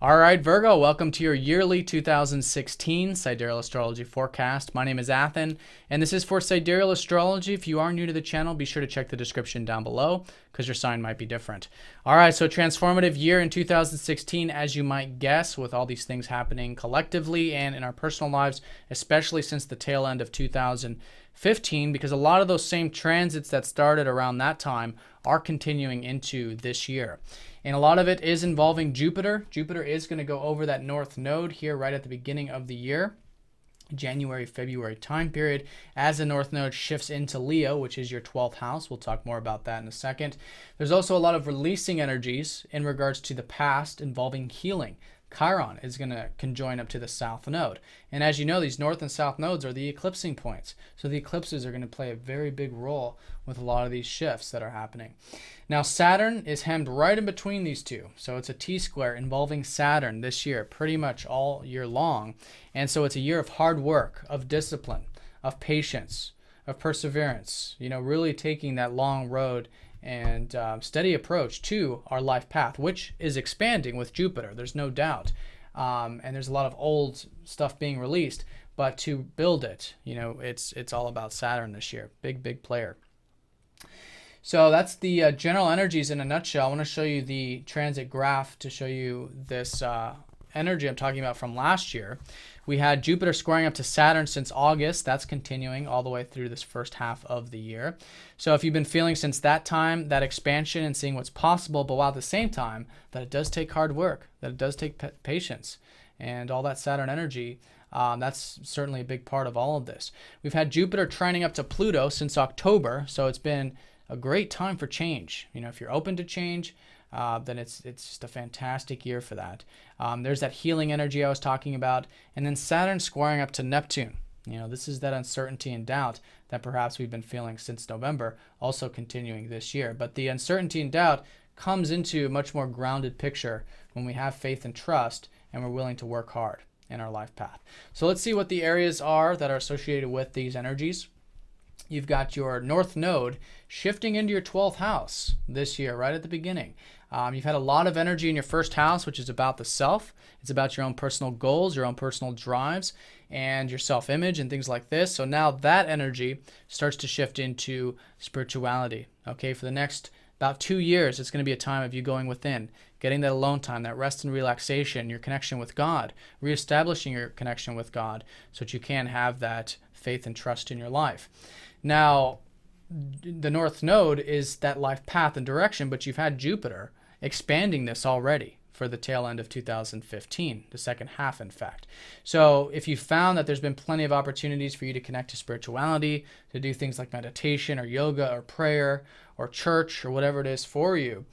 All right, Virgo, welcome to your yearly 2016 Sidereal Astrology forecast. My name is Athen, and this is for Sidereal Astrology. If you are new to the channel, be sure to check the description down below because your sign might be different. All right, so transformative year in 2016, as you might guess, with all these things happening collectively and in our personal lives, especially since the tail end of 2015, because a lot of those same transits that started around that time are continuing into this year. And a lot of it is involving Jupiter. Jupiter is going to go over that north node here right at the beginning of the year, January, February time period, as the north node shifts into Leo, which is your 12th house. We'll talk more about that in a second. There's also a lot of releasing energies in regards to the past involving healing. Chiron is going to conjoin up to the south node. And as you know, these north and south nodes are the eclipsing points. So the eclipses are going to play a very big role with a lot of these shifts that are happening. Now, Saturn is hemmed right in between these two. So it's a T-square involving Saturn this year, pretty much all year long. And so it's a year of hard work, of discipline, of patience, of perseverance, really taking that long road and steady approach to our life path, which is expanding with Jupiter. There's no doubt. And there's a lot of old stuff being released. But to build it, it's all about Saturn this year. Big player. So that's the general energies in a nutshell. I want to show you the transit graph to show you this energy I'm talking about from last year. We had Jupiter squaring up to Saturn since August. That's continuing all the way through this first half of the year. So if you've been feeling since that time, that expansion and seeing what's possible, but while at the same time, that it does take hard work, that it does take patience, and all that Saturn energy, that's certainly a big part of all of this. We've had Jupiter trining up to Pluto since October, so it's been a great time for change. If you're open to change, then it's just a fantastic year for that. There's that healing energy I was talking about. And then Saturn squaring up to Neptune. This is that uncertainty and doubt that perhaps we've been feeling since November, also continuing this year. But the uncertainty and doubt comes into a much more grounded picture when we have faith and trust and we're willing to work hard in our life path. So let's see what the areas are that are associated with these energies. You've got your north node shifting into your 12th house this year, right at the beginning. You've had a lot of energy in your first house, which is about the self. It's about your own personal goals, your own personal drives, and your self-image and things like this. So now that energy starts to shift into spirituality. Okay, for the next about 2 years, it's going to be a time of you going within, getting that alone time, that rest and relaxation, your connection with God, reestablishing your connection with God so that you can have that faith and trust in your life. Now, the north node is that life path and direction, but you've had Jupiter expanding this already for the tail end of 2015, the second half, in fact. So if you found that there's been plenty of opportunities for you to connect to spirituality, to do things like meditation or yoga or prayer or church or whatever it is for you,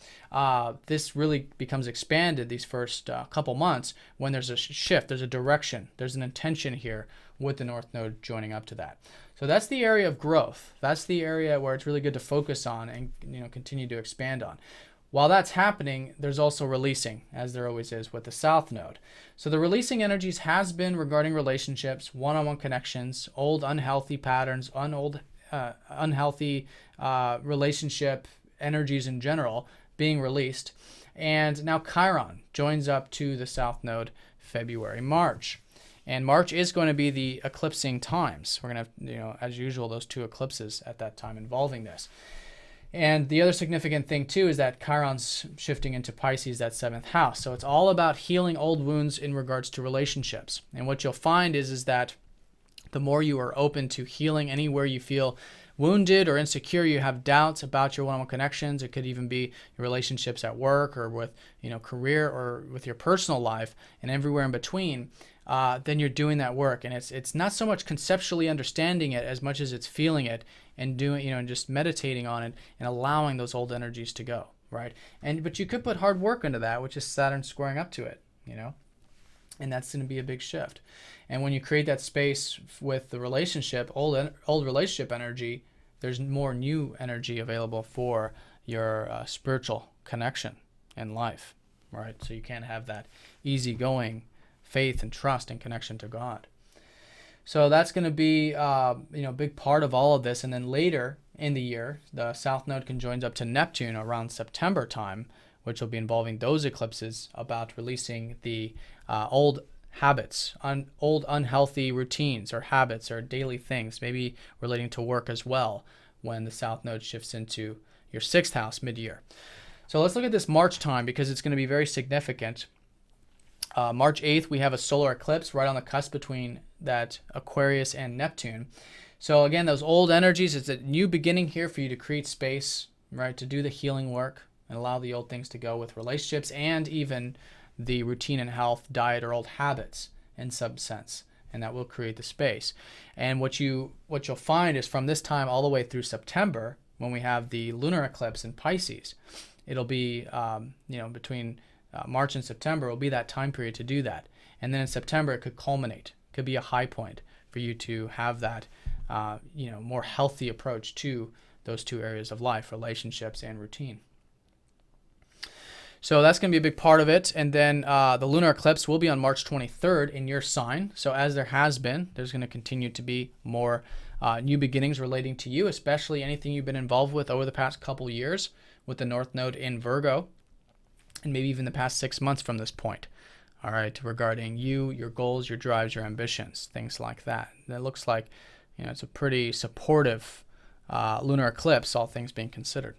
this really becomes expanded these first couple months when there's a shift, there's a direction, there's an intention here with the north node joining up to that. So that's the area of growth. That's the area where it's really good to focus on and continue to expand on. While that's happening, there's also releasing, as there always is with the south node. So the releasing energies has been regarding relationships, one-on-one connections, old unhealthy patterns, unhealthy relationship energies in general being released. And now Chiron joins up to the south node February, March. And March is going to be the eclipsing times. We're going to have, as usual, those two eclipses at that time involving this. And the other significant thing, too, is that Chiron's shifting into Pisces, that 7th house. So it's all about healing old wounds in regards to relationships. And what you'll find is that the more you are open to healing anywhere you feel wounded or insecure, you have doubts about your one-on-one connections. It could even be your relationships at work or with career or with your personal life and everywhere in between. Then you're doing that work, and it's not so much conceptually understanding it as much as it's feeling it and doing and just meditating on it and allowing those old energies to go, right? But you could put hard work into that, which is Saturn squaring up to it, and that's going to be a big shift. And when you create that space with the relationship, old relationship energy, there's more new energy available for your spiritual connection in life, right? So you can't have that easygoing faith and trust and connection to God. So that's going to be a big part of all of this. And then later in the year, the south node conjoins up to Neptune around September time, which will be involving those eclipses, about releasing the old habits, old unhealthy routines or habits or daily things, maybe relating to work as well, when the South Node shifts into your 6th house mid-year. So let's look at this March time, because it's going to be very significant. March 8th, we have a solar eclipse right on the cusp between that Aquarius and Neptune. So again, those old energies, it's a new beginning here for you to create space, right, to do the healing work and allow the old things to go with relationships and even the routine and health, diet, or old habits in some sense. And that will create the space. And what you'll find is from this time all the way through September, when we have the lunar eclipse in Pisces, it'll be between March and September will be that time period to do that. And then in September it could culminate. It could be a high point for you to have that more healthy approach to those two areas of life, relationships and routine. So that's going to be a big part of it. And then the lunar eclipse will be on March 23rd in your sign. So as there has been, there's going to continue to be more new beginnings relating to you, especially anything you've been involved with over the past couple years with the North Node in Virgo, and maybe even the past 6 months from this point. All right, regarding you, your goals, your drives, your ambitions, things like that. And it looks like it's a pretty supportive lunar eclipse, all things being considered.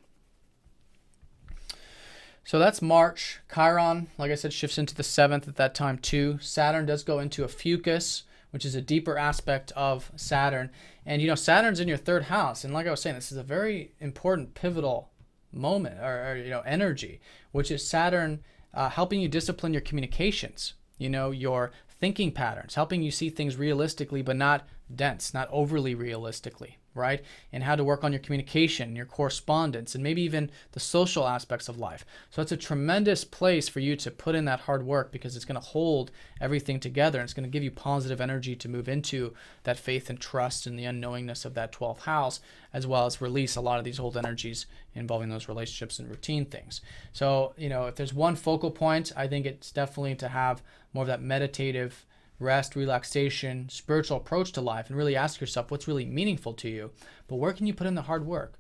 So that's March. Chiron, like I said, shifts into the 7th at that time too. Saturn does go into a fucus, which is a deeper aspect of Saturn. And Saturn's in your 3rd house. And like I was saying, this is a very important pivotal moment or energy, which is Saturn helping you discipline your communications, your thinking patterns, helping you see things realistically but not dense, not overly realistically, right? And how to work on your communication, your correspondence, and maybe even the social aspects of life. So it's a tremendous place for you to put in that hard work, because it's going to hold everything together, and it's going to give you positive energy to move into that faith and trust and the unknowingness of that 12th house, as well as release a lot of these old energies involving those relationships and routine things. So, if there's one focal point, I think it's definitely to have more of that meditative rest, relaxation, spiritual approach to life, and really ask yourself what's really meaningful to you. But where can you put in the hard work?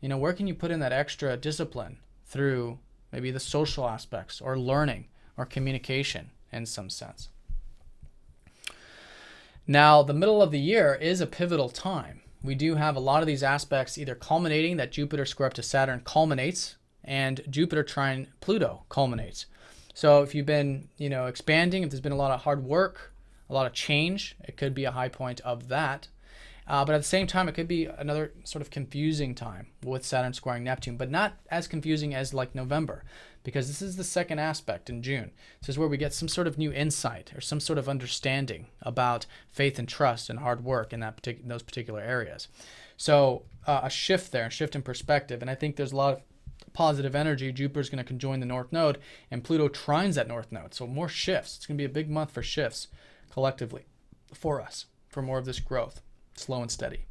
Where can you put in that extra discipline through maybe the social aspects or learning or communication in some sense? Now, the middle of the year is a pivotal time. We do have a lot of these aspects either culminating, that Jupiter square up to Saturn culminates, and Jupiter trine Pluto culminates. So if you've been, expanding, if there's been a lot of hard work, a lot of change, it could be a high point of that. But at the same time, it could be another sort of confusing time with Saturn squaring Neptune, but not as confusing as like November, because this is the 2nd aspect in June. This is where we get some sort of new insight or some sort of understanding about faith and trust and hard work in those particular areas. So a shift there, a shift in perspective. And I think there's a lot of positive energy. Jupiter's going to conjoin the North Node, and Pluto trines that North Node. So more shifts. It's going to be a big month for shifts collectively for us, for more of this growth, slow and steady.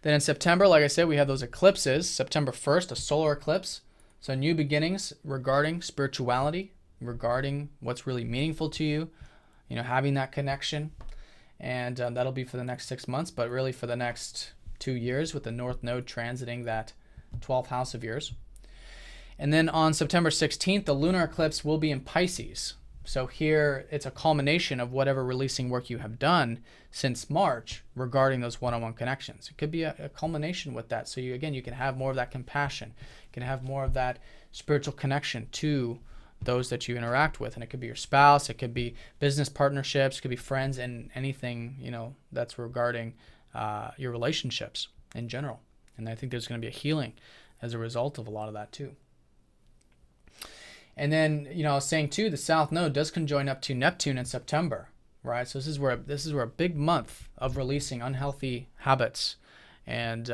Then in September, like I said, we have those eclipses. September 1st, a solar eclipse. So new beginnings regarding spirituality, regarding what's really meaningful to you, having that connection. And that'll be for the next 6 months, but really for the next 2 years, with the North Node transiting that 12th house of yours. And then on September 16th, the lunar eclipse will be in Pisces. So here it's a culmination of whatever releasing work you have done since March regarding those one-on-one connections. It could be a culmination with that. So you can have more of that compassion. You can have more of that spiritual connection to those that you interact with. And it could be your spouse, it could be business partnerships, it could be friends, and anything, that's regarding your relationships in general. And I think there's going to be a healing as a result of a lot of that too. And then, I was saying too, the South Node does conjoin up to Neptune in September, right? So this is where a big month of releasing unhealthy habits and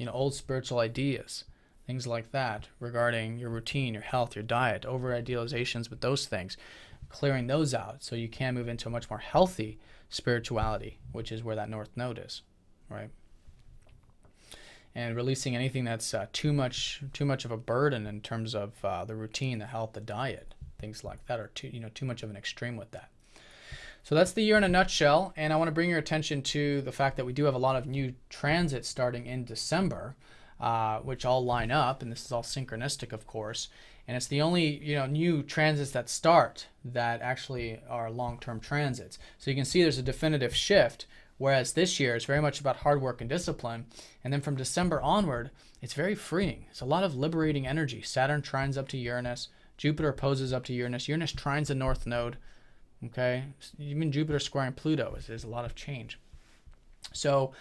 old spiritual ideas, things like that regarding your routine, your health, your diet, over idealizations with those things, clearing those out so you can move into a much more healthy spirituality, which is where that North Node is, right? And releasing anything that's too much of a burden in terms of the routine, the health, the diet, things like that, or too much of an extreme with that. So that's the year in a nutshell, and I want to bring your attention to the fact that we do have a lot of new transits starting in December. which all line up, and this is all synchronistic, of course. And it's the only new transits that start that actually are long-term transits. So you can see there's a definitive shift, whereas this year is very much about hard work and discipline. And then from December onward, it's very freeing. It's a lot of liberating energy. Saturn trines up to Uranus. Jupiter opposes up to Uranus. Uranus trines the North Node. Okay, even Jupiter squaring Pluto is a lot of change. So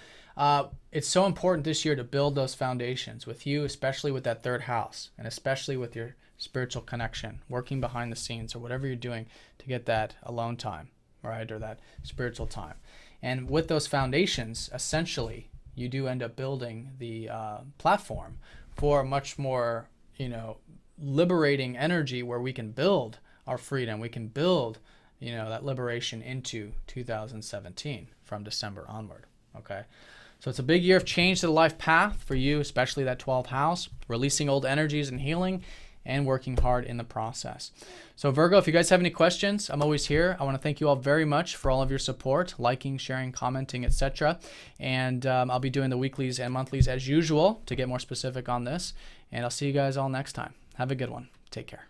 it's so important this year to build those foundations with you, especially with that third house, and especially with your spiritual connection, working behind the scenes or whatever you're doing to get that alone time, right, or that spiritual time. And with those foundations, essentially, you do end up building the platform for much more, liberating energy where we can build our freedom. We can build, that liberation into 2017 from December onward. Okay. So it's a big year of change to the life path for you, especially that 12th house, releasing old energies and healing and working hard in the process. So Virgo, if you guys have any questions, I'm always here. I want to thank you all very much for all of your support, liking, sharing, commenting, etc. And I'll be doing the weeklies and monthlies as usual to get more specific on this. And I'll see you guys all next time. Have a good one. Take care.